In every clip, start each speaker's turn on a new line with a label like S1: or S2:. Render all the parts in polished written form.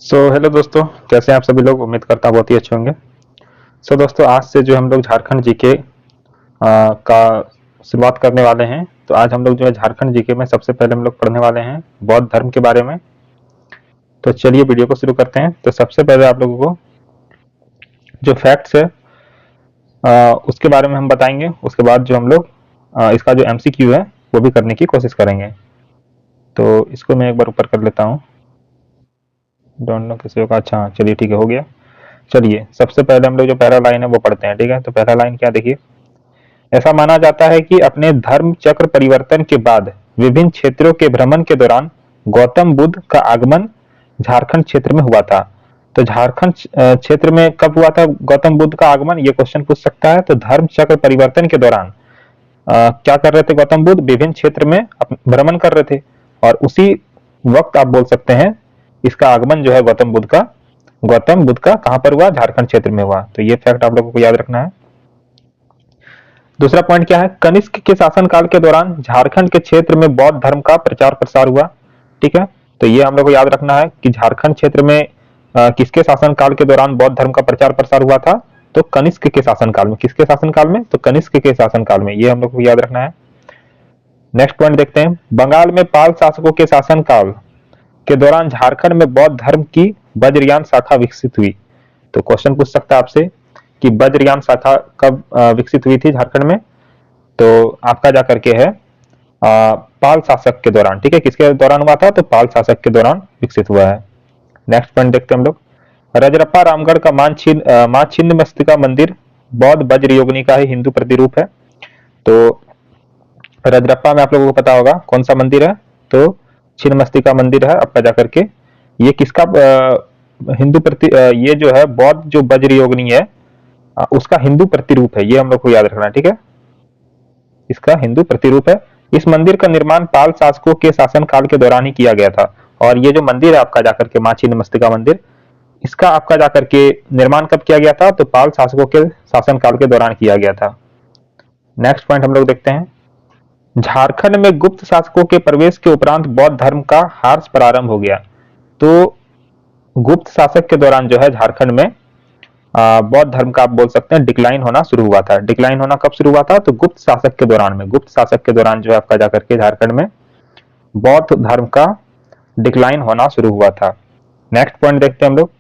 S1: Hello दोस्तों, कैसे हैं आप सभी लोग। उम्मीद करता हूँ बहुत ही अच्छे होंगे। दोस्तों, आज से जो हम लोग झारखंड जीके का शुरुआत करने वाले हैं। तो आज हम लोग जो है झारखंड जीके में सबसे पहले हम लोग पढ़ने वाले हैं बौद्ध धर्म के बारे में। तो चलिए वीडियो को शुरू करते हैं। तो सबसे पहले आप लोगों को जो फैक्ट्स है उसके बारे में हम बताएंगे। उसके बाद जो हम लोग इसका जो एमसीक्यू है वो भी करने की कोशिश करेंगे। तो इसको मैं एक बार ऊपर कर लेता हूँ। डोंट नो किसी का। अच्छा, चलिए ठीक है, हो गया। चलिए सबसे पहले हम लोग जो पहला लाइन है वो पढ़ते हैं। ठीक है, तो पहला लाइन क्या, देखिए। ऐसा माना जाता है कि अपने धर्म चक्र परिवर्तन के बाद विभिन्न क्षेत्रों के भ्रमण के दौरान गौतम बुद्ध का आगमन झारखंड क्षेत्र में हुआ था। तो झारखंड क्षेत्र में कब हुआ था गौतम बुद्ध का आगमन, ये क्वेश्चन पूछ सकता है। तो धर्म चक्र परिवर्तन के दौरान क्या कर रहे थे गौतम बुद्ध, विभिन्न क्षेत्र में भ्रमण कर रहे थे। और उसी वक्त आप बोल सकते हैं इसका आगमन जो है गौतम बुद्ध का कहां पर हुआ, झारखंड क्षेत्र में हुआ। तो ये फैक्ट आप लोगों को याद रखना है। दूसरा पॉइंट क्या है, कनिष्क के शासनकाल के दौरान झारखंड के क्षेत्र में बौद्ध धर्म का प्रचार प्रसार हुआ। ठीक है, तो ये हम लोग को याद रखना है कि झारखंड क्षेत्र में किसके शासनकाल के दौरान बौद्ध धर्म का प्रचार प्रसार हुआ था। तो कनिष्क के शासनकाल में। किसके शासनकाल में, तो कनिष्क के शासनकाल में। ये हम लोग को याद रखना है। नेक्स्ट पॉइंट देखते हैं, बंगाल में पाल शासकों के शासनकाल के दौरान झारखंड में बौद्ध धर्म की वज्रयान शाखा विकसित हुई। तो क्वेश्चन पूछ सकता है आपसे कि वज्रयान शाखा कब विकसित हुई थी झारखंड में। तो आपका जा करके है पाल शासक के दौरान। ठीक है, किसके दौरान हुआ था, तो पाल शासक के दौरान विकसित हुआ है। नेक्स्ट पॉइंट देखते हैं हम लोग, रजरप्पा रामगढ़ का मां छिन्न मस्तिका मंदिर बौद्ध वज्र योगिनी का ही हिंदू प्रतिरूप है। तो रजरप्पा में आप लोगों को पता होगा कौन सा मंदिर है, तो छिन्न मस्तिका मंदिर है आपका जाकर के। ये किसका हिंदू ये जो है बौद्ध जो वज्र योगिनी है उसका हिंदू प्रतिरूप है। ये हम लोग को याद रखना है। ठीक है, इसका हिंदू प्रतिरूप है। इस मंदिर का निर्माण पाल शासकों के शासनकाल के दौरान ही किया गया था। और ये जो मंदिर है आपका जाकर के मां छिन्न मस्तिका मंदिर, इसका आपका जाकर के निर्माण कब किया गया था, तो पाल शासकों के शासनकाल के दौरान किया गया था। नेक्स्ट पॉइंट हम लोग देखते हैं, झारखंड में गुप्त शासकों के प्रवेश के उपरांत बौद्ध धर्म का हार्श प्रारंभ हो गया। तो गुप्त शासक के दौरान जो है झारखंड में बौद्ध धर्म का आप बोल सकते हैं डिक्लाइन होना शुरू हुआ था। डिक्लाइन होना कब शुरू हुआ था, तो गुप्त शासक के दौरान में। गुप्त शासक के दौरान जो है आपका जाकर के झारखंड में बौद्ध धर्म का डिक्लाइन होना शुरू हुआ था। नेक्स्ट पॉइंट देखते हैं हम लोग,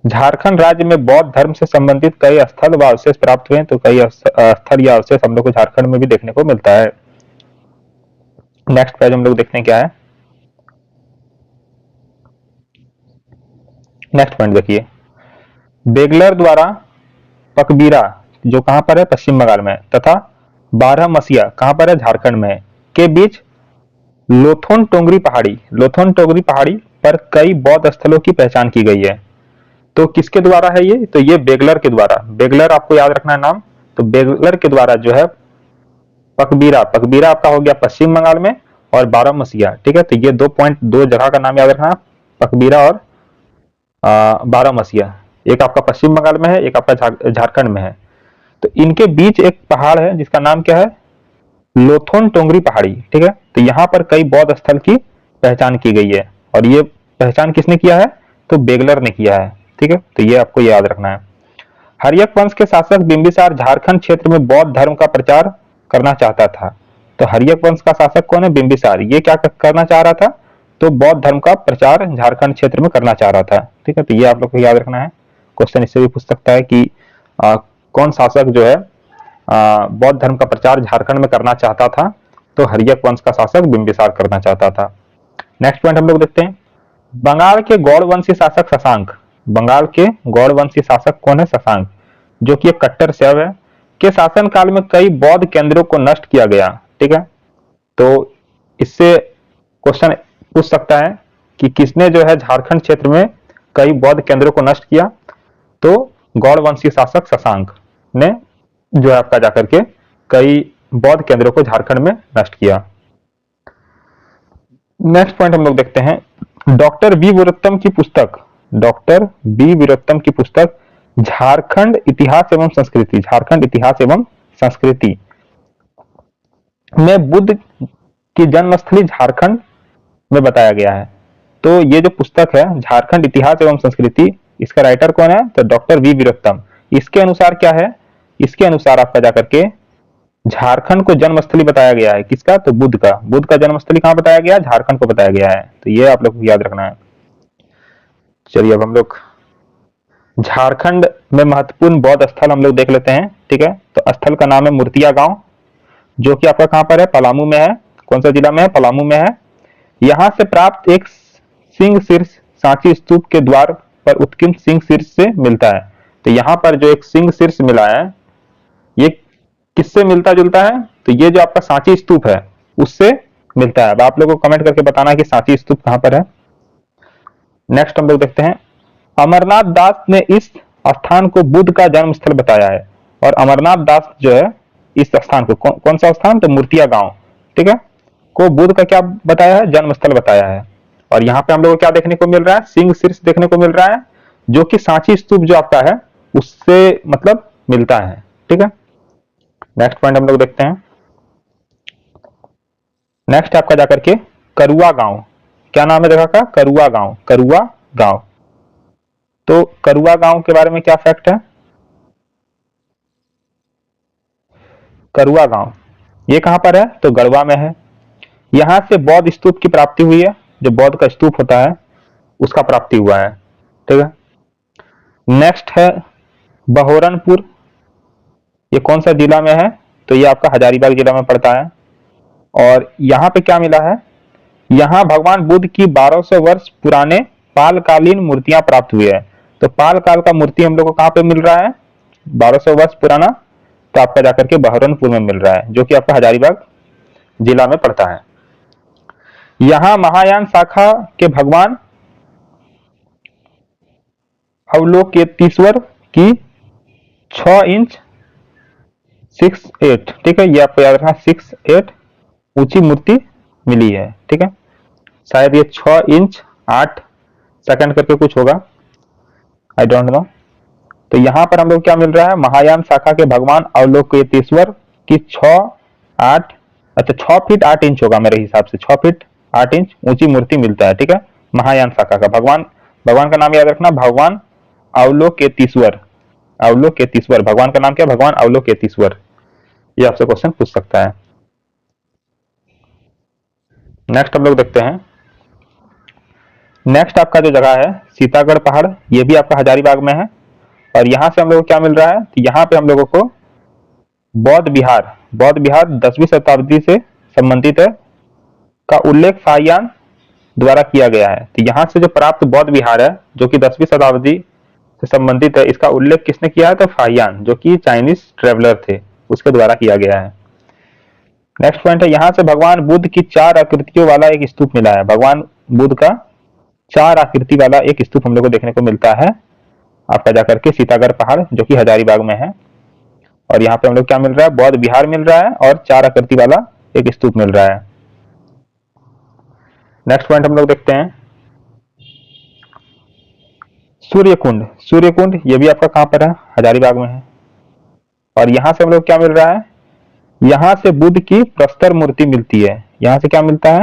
S1: झारखंड राज्य में बौद्ध धर्म से संबंधित कई स्थल व अवशेष प्राप्त हुए। तो कई स्थल या अवशेष हम लोग को झारखंड में भी देखने को मिलता है। नेक्स्ट पेज हम लोग देखते हैं क्या है। नेक्स्ट पॉइंट देखिए, बेगलर द्वारा पकबीरा जो कहां पर है, पश्चिम बंगाल में, तथा बारहमसिया कहां पर है, झारखंड में, के बीच लोथोन टोंगरी पहाड़ी पर कई बौद्ध स्थलों की पहचान की गई है। तो किसके द्वारा है ये, तो ये बेगलर के द्वारा। बेगलर आपको याद रखना है नाम। तो बेगलर के द्वारा जो है पकबीरा पकबीरा आपका हो गया पश्चिम बंगाल में, और बारहमसिया। ठीक है, तो ये दो जगह का नाम याद रखना, पकबीरा और बारहमसिया। एक आपका पश्चिम बंगाल में है, एक आपका झारखंड में है। तो इनके बीच एक पहाड़ है जिसका नाम क्या है, लोथोन टोंगरी पहाड़ी। ठीक है, तो यहां पर कई बौद्ध स्थल की पहचान की गई है। और ये पहचान किसने किया है, तो बेगलर ने किया है। ठीक है, तो ये आपको याद रखना है। हर्यक वंश के शासक बिंबिसार झारखंड क्षेत्र में बौद्ध धर्म का प्रचार करना चाहता था। तो हर्यक वंश का शासक कौन है, बिंबिसार। ये क्या करना चाह रहा था, तो बौद्ध धर्म का प्रचार झारखंड क्षेत्र में करना चाह रहा था। ठीक है, तो ये आप लोग को याद रखना है। क्वेश्चन इससे भी पूछ सकता है कि कौन शासक जो है बौद्ध धर्म का प्रचार झारखंड में करना चाहता था। तो हर्यक वंश का शासक बिंबिसार करना चाहता था। नेक्स्ट पॉइंट हम लोग देखते हैं, बंगाल के गौड़ वंशी शासक शशांक। बंगाल के गौड़ वंशी शासक कौन है, शशांक, जो कि एक कट्टर शैव है। के शासन काल में कई बौद्ध केंद्रों को नष्ट किया गया। ठीक है, तो इससे क्वेश्चन पूछ सकता है कि किसने जो है झारखंड क्षेत्र में कई बौद्ध केंद्रों को नष्ट किया। तो गौड़ वंशी शासक शशांक ने जो है आपका जाकर के कई बौद्ध केंद्रों को झारखंड में नष्ट किया। नेक्स्ट पॉइंट हम लोग देखते हैं, डॉक्टर बी वीरोत्तम की पुस्तक झारखंड इतिहास एवं संस्कृति में बुद्ध की जन्मस्थली झारखंड में बताया गया है। तो ये जो पुस्तक है झारखंड इतिहास एवं संस्कृति, इसका राइटर कौन है? तो डॉक्टर वी वीरोत्तम। इसके अनुसार क्या है? इसके अनुसार आपका जाकर के झारखंड को जन्मस्थली बताया गया है। किसका? तो बुद्ध का जन्मस्थली कहाँ बताया गया है? झारखंड को बताया गया है। तो ये आप लोग को याद रखना है। चलिए अब हम लोग झारखंड में महत्वपूर्ण बौद्ध स्थल हम लोग देख लेते हैं। ठीक है, तो स्थल का नाम है मूर्तिया गांव, जो कि आपका कहाँ पर है? पलामू में है। कौन सा जिला में है? पलामू में है। यहाँ से प्राप्त एक सिंह शीर्ष सांची स्तूप के द्वार पर उत्कीर्ण सिंह शीर्ष से मिलता है। तो यहाँ पर जो एक सिंह शीर्ष मिला है, ये किससे मिलता जुलता है? तो ये जो आपका सांची स्तूप है उससे मिलता है। अब आप लोगों को कमेंट करके बताना कि सांची स्तूप कहाँ पर है। नेक्स्ट हम लोग देखते हैं, अमरनाथ दास ने इस स्थान को बुद्ध का जन्म स्थल बताया है। और अमरनाथ दास जो है इस स्थान को कौन सा स्थान? तो मूर्तिया गांव, ठीक है, को बुद्ध का क्या बताया है? जन्म स्थल बताया है। और यहाँ पे हम लोग को क्या देखने को मिल रहा है? सिंह शीर्ष देखने को मिल रहा है, जो कि सांची स्तूप जो आपका है उससे मतलब मिलता है। ठीक है, नेक्स्ट पॉइंट हम लोग देखते हैं। नेक्स्ट आपका जाकर के करुआ गांव, क्या नाम है जगह का? करुआ गांव, करुआ गांव। तो करुआ गांव के बारे में क्या फैक्ट है? करुआ गांव ये कहां पर है? तो गढ़वा में है। यहां से बौद्ध स्तूप की प्राप्ति हुई है, जो बौद्ध का स्तूप होता है उसका प्राप्ति हुआ है। ठीक है, नेक्स्ट है बहोरनपुर, ये कौन सा जिला में है? तो ये आपका हजारीबाग जिला में पड़ता है। और यहाँ पे क्या मिला है? यहाँ भगवान बुद्ध की 1200 वर्ष पुराने पालकालीन मूर्तियां प्राप्त हुई है। तो पाल काल का मूर्ति हम लोग को कहाँ पे मिल रहा है? 1200 वर्ष पुराना, तो आपका जाकर के बहरनपुर में मिल रहा है, जो कि आपका हजारीबाग जिला में पड़ता है। यहाँ महायान शाखा के भगवान अवलोकेतेश्वर की 6 इंच 6'8", ठीक है, ये आपको याद रखना, 6'8" ऊंची मूर्ति मिली है। ठीक है, शायद ये 6 इंच 8 सेकंड करके कुछ होगा, आई डोंट नो। तो यहाँ पर हम लोग क्या मिल रहा है? महायान शाखा के भगवान अवलोकेतेश्वर की 6'8", अच्छा 6 फीट 8 इंच होगा मेरे हिसाब से, 6 फीट 8 इंच ऊंची मूर्ति मिलता है। ठीक है, महायान शाखा का भगवान का नाम याद रखना, भगवान अवलोकेतेश्वर। अवलोकेतेश्वर भगवान का नाम क्या? भगवान अवलोकेतेश्वर। ये आपसे क्वेश्चन पूछ सकता है। नेक्स्ट हम लोग देखते हैं, नेक्स्ट आपका जो जगह है सीतागढ़ पहाड़, ये भी आपका हजारीबाग में है। और यहाँ से हम लोग को क्या मिल रहा है? तो यहाँ पे हम लोगों को बौद्ध विहार 10वीं शताब्दी से संबंधित है का उल्लेख फाहियान द्वारा किया गया है। तो यहाँ से जो प्राप्त बौद्ध विहार है जो कि 10वीं शताब्दी से संबंधित है, इसका उल्लेख किसने किया है? तो फाहियान, जो कि चाइनीज ट्रेवलर थे, उसके द्वारा किया गया है। नेक्स्ट पॉइंट है, यहाँ से भगवान बुद्ध की 4 आकृतियों वाला एक स्तूप मिला है। भगवान बुद्ध का 4 आकृति वाला एक स्तूप हम लोग को देखने को मिलता है आपका जाकर के सीतागढ़ पहाड़, जो कि हजारीबाग में है। और यहाँ पे हम लोग क्या मिल रहा है? बौद्ध विहार मिल रहा है और 4 आकृति वाला एक स्तूप मिल रहा है। नेक्स्ट पॉइंट हम लोग देखते हैं, सूर्यकुंड ये भी आपका कहां पर है? हजारीबाग में है। और यहां से हम लोग क्या मिल रहा है? यहां से बुद्ध की प्रस्तर मूर्ति मिलती है। यहां से क्या मिलता है?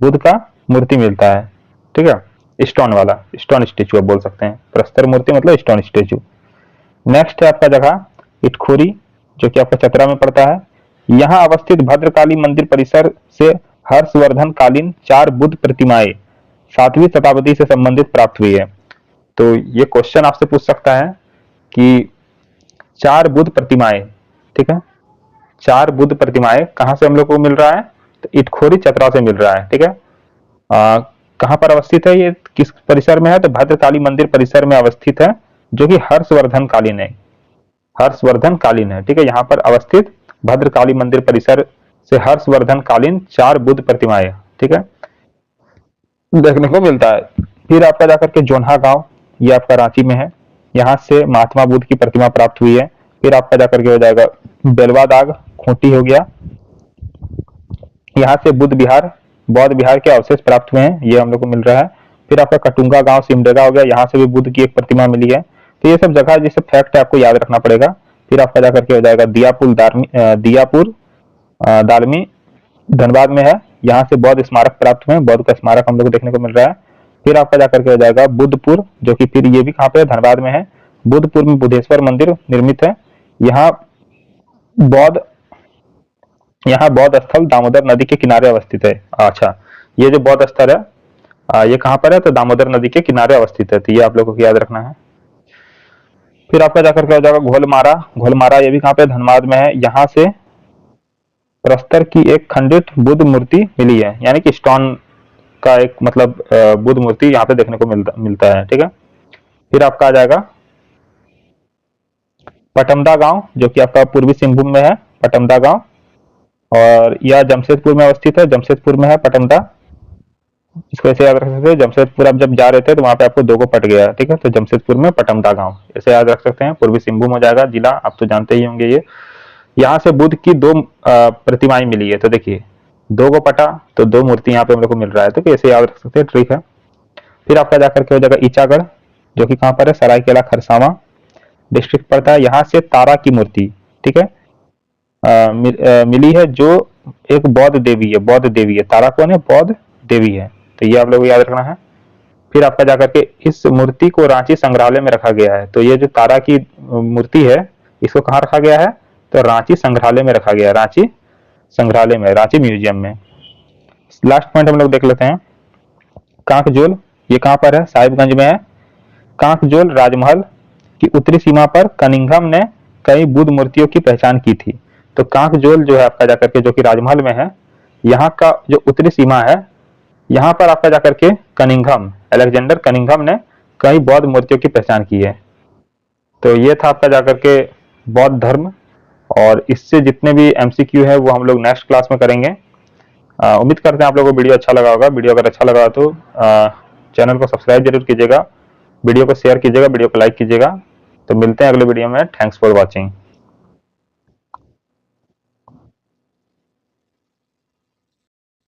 S1: बुद्ध का मूर्ति मिलता है। ठीक है, स्टोन वाला, स्टोन स्टेचू आप बोल सकते हैं, प्रस्तर मूर्ति मतलब स्टोन स्टेचू। नेक्स्ट है आपका जगह इटखोरी, जो कि आपका चतरा में पड़ता है। यहाँ अवस्थित भद्रकाली मंदिर परिसर से हर्षवर्धन कालीन 4 बुद्ध प्रतिमाएं 7वीं शताब्दी से संबंधित प्राप्त हुई है। तो ये क्वेश्चन आपसे पूछ सकता है कि 4 बुद्ध प्रतिमाएं, ठीक है, 4 बुद्ध प्रतिमाएं कहां से हम लोग को मिल रहा है? तो इटखोरी चतरा से मिल रहा है। ठीक है, कहां पर अवस्थित है? ये किस परिसर में है? तो भद्रकाली मंदिर परिसर में अवस्थित है, जो कि हर्षवर्धन कालीन है, हर्षवर्धन कालीन है। ठीक है, यहाँ पर अवस्थित भद्रकाली मंदिर परिसर से हर्षवर्धन कालीन 4 बुद्ध प्रतिमाएं, ठीक है, देखने को मिलता है। फिर आपका जाकर के जोन्हा गांव, ये आपका रांची में है, यहाँ से महात्मा बुद्ध की प्रतिमा प्राप्त हुई है। फिर आपका जाकर के हो जाएगा बेलवा दाग, खूंटी हो गया, यहाँ से बौद्ध विहार के अवशेष प्राप्त हुए हैं, ये हम लोग को मिल रहा है। फिर आपका कटुंगा गांव सिमडेगा हो गया, यहाँ से भी बुद्ध की एक प्रतिमा मिली है। तो ये सब जगह जैसे फैक्ट है आपको याद रखना पड़ेगा। फिर आपका जाकर के हो जाएगा दियापुर दालमी धनबाद में है, यहाँ से बौद्ध स्मारक प्राप्त हुए हैं, बौद्ध का स्मारक हम लोग को देखने को मिल रहा है। फिर आपका जाकर के हो जाएगा बुद्धपुर, जो कि फिर ये भी कहाँ पे है, धनबाद में है। बुद्धपुर में बुद्धेश्वर मंदिर निर्मित है। यहाँ बौद्ध यहाँ बौद्ध स्थल दामोदर नदी के किनारे अवस्थित है। अच्छा, ये जो बौद्ध स्थल है ये कहाँ पर है, तो दामोदर नदी के किनारे अवस्थित है, तो ये आप लोगों को याद रखना है। फिर आपका जाकर के हो जाएगा घोलमारा। घोलमारा ये भी कहाँ पे, धनबाद में है। यहाँ से प्रस्तर की एक खंडित बुद्ध मूर्ति मिली है, यानी कि स्टोन का एक मतलब बुद्ध मूर्ति यहाँ पे देखने को मिलता है, ठीक है। फिर आपका आ जाएगा पटमदा गांव, जो कि आपका पूर्वी सिंहभूम में है, पटमदा गांव। और यह जमशेदपुर में अवस्थित है, जमशेदपुर में है पटमदा। इसको ऐसे याद रख सकते हैं, जमशेदपुर आप जब जा रहे थे तो वहां पे आपको दो को पट गया, ठीक है। तो जमशेदपुर में पटमदा गांव ऐसे याद रख सकते हैं। पूर्वी सिंहभूम हो जाएगा जिला, आप तो जानते ही होंगे। ये यहाँ से बुद्ध की दो प्रतिमाएं मिली है, तो देखिए दो को पटा तो दो मूर्ति यहाँ पे हम लोग को मिल रहा है, तो ऐसे याद रख सकते हैं, ठीक है। फिर आपका जाकर के हो जाएगा ईचागढ़, जो कि कहाँ पर है, सरायकेला खरसावां डिस्ट्रिक्ट पड़ता है। यहाँ से तारा की मूर्ति, ठीक है, मिली है, जो एक बौद्ध देवी है। बौद्ध देवी है, तारा कौन है, बौद्ध देवी है, तो ये आप लोगों को याद रखना है। फिर आपका जाकर के इस मूर्ति को रांची संग्रहालय में रखा गया है। तो ये जो तारा की मूर्ति है, इसको कहाँ रखा गया है, तो रांची संग्रहालय में रखा गया है, रांची संग्रहालय में, रांची म्यूजियम में। लास्ट पॉइंट हम लोग देख लेते हैं, कांकजोल, ये कहाँ पर है, साहिबगंज में है। कांकजोल राजमहल की उत्तरी सीमा पर कनिंघम ने कई बुद्ध मूर्तियों की पहचान की थी। तो कांकजोल जो है आपका जाकर के, जो कि राजमहल में है, यहाँ का जो उत्तरी सीमा है, यहाँ पर आपका जाकर के कनिंघम, अलेक्जेंडर कनिंघम ने कई बौद्ध मूर्तियों की पहचान की है। तो ये था आपका जाकर के बौद्ध धर्म, और इससे जितने भी एमसीक्यू है वो हम लोग नेक्स्ट क्लास में करेंगे। उम्मीद करते हैं आप लोगों को वीडियो अच्छा लगा होगा। वीडियो अगर अच्छा लगा तो चैनल को सब्सक्राइब जरूर कीजिएगा, वीडियो को शेयर कीजिएगा, वीडियो को लाइक कीजिएगा। तो मिलते हैं अगले वीडियो में। Thanks for watching.